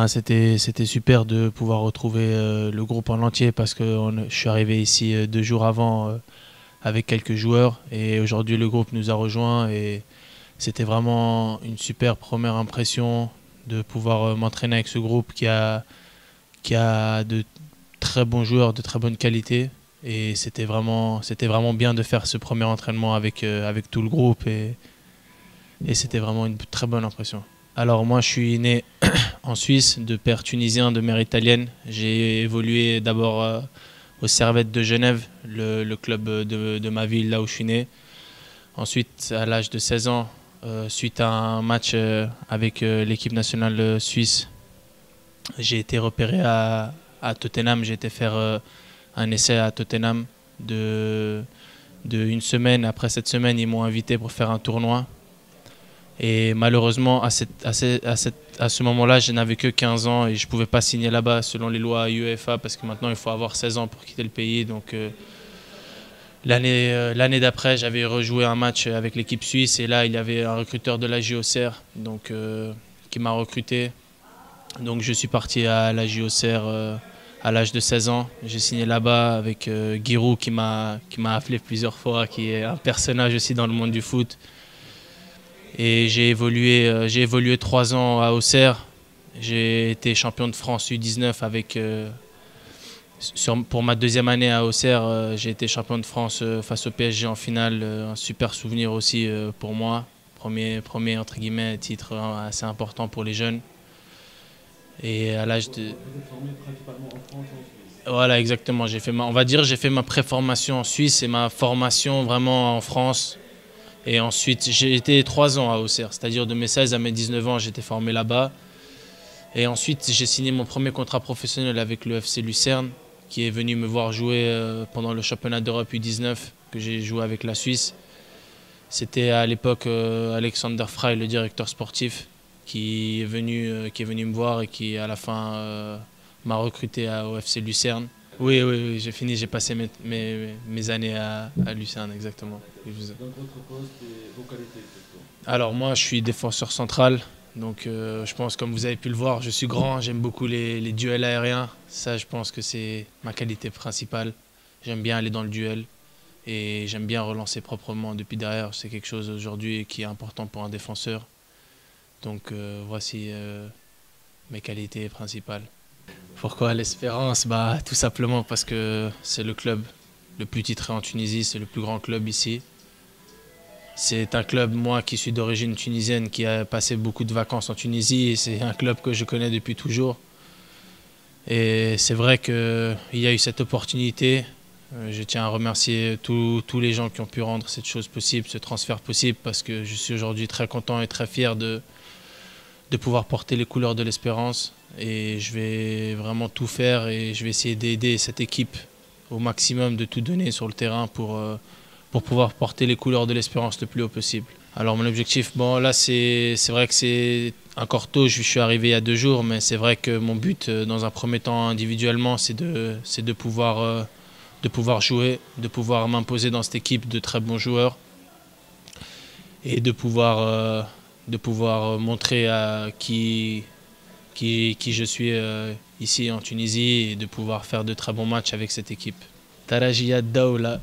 C'était super de pouvoir retrouver le groupe en entier parce que je suis arrivé ici 2 jours avant avec quelques joueurs et aujourd'hui le groupe nous a rejoints et c'était vraiment une super première impression de pouvoir m'entraîner avec ce groupe qui a de très bons joueurs, de très bonne qualité et c'était vraiment bien de faire ce premier entraînement avec tout le groupe et c'était vraiment une très bonne impression. Alors moi je suis né en Suisse, de père tunisien, de mère italienne. J'ai évolué d'abord au Servette de Genève, le club de ma ville, là où je suis né. Ensuite, à l'âge de 16 ans, suite à un match avec l'équipe nationale suisse, j'ai été repéré à Tottenham. J'ai été faire un essai à Tottenham de une semaine. Après cette semaine, ils m'ont invité pour faire un tournoi. Et malheureusement, à ce moment-là, je n'avais que 15 ans et je ne pouvais pas signer là-bas selon les lois UEFA parce que maintenant, il faut avoir 16 ans pour quitter le pays. Donc l'année d'après, j'avais rejoué un match avec l'équipe suisse et là, il y avait un recruteur de la JOCR qui m'a recruté. Donc je suis parti à la JOCR à l'âge de 16 ans. J'ai signé là-bas avec Giroud qui m'a appelé plusieurs fois, qui est un personnage aussi dans le monde du foot. Et j'ai évolué 3 ans à Auxerre. J'ai été champion de France U19 pour ma deuxième année à Auxerre. J'ai été champion de France face au PSG en finale. Un super souvenir aussi pour moi. Premier entre guillemets titre assez important pour les jeunes. Et à l'âge de... Vous êtes formé principalement en France et en Suisse. Voilà, exactement. On va dire j'ai fait ma préformation en Suisse et ma formation vraiment en France. Et ensuite, j'ai été 3 ans à Auxerre, c'est-à-dire de mes 16 à mes 19 ans, j'étais formé là-bas. Et ensuite, j'ai signé mon premier contrat professionnel avec le FC Lucerne, qui est venu me voir jouer pendant le championnat d'Europe U19, que j'ai joué avec la Suisse. C'était à l'époque Alexander Frey, le directeur sportif, qui est venu me voir et qui, à la fin, m'a recruté au FC Lucerne. Oui, oui, oui, j'ai fini, j'ai passé mes années à Lucerne, exactement. Donc votre poste et vos qualités surtout. Alors moi, je suis défenseur central, donc je pense, comme vous avez pu le voir, je suis grand, j'aime beaucoup les duels aériens. Ça, je pense que c'est ma qualité principale. J'aime bien aller dans le duel et j'aime bien relancer proprement depuis derrière. C'est quelque chose aujourd'hui qui est important pour un défenseur. Donc voici mes qualités principales. Pourquoi l'Espérance? Tout simplement parce que c'est le club le plus titré en Tunisie, c'est le plus grand club ici. C'est un club, moi qui suis d'origine tunisienne, qui a passé beaucoup de vacances en Tunisie, et c'est un club que je connais depuis toujours. Et c'est vrai qu'il y a eu cette opportunité. Je tiens à remercier tous les gens qui ont pu rendre cette chose possible, ce transfert possible, parce que je suis aujourd'hui très content et très fier de pouvoir porter les couleurs de l'Espérance. Et je vais vraiment tout faire et je vais essayer d'aider cette équipe au maximum, de tout donner sur le terrain pour pouvoir porter les couleurs de l'Espérance le plus haut possible. Alors mon objectif, bon là c'est vrai que c'est encore tôt, je suis arrivé il y a 2 jours, mais c'est vrai que mon but dans un premier temps individuellement, c'est de pouvoir jouer, de pouvoir m'imposer dans cette équipe de très bons joueurs et de pouvoir montrer à qui je suis ici en Tunisie et de pouvoir faire de très bons matchs avec cette équipe. Tarajia Daoula.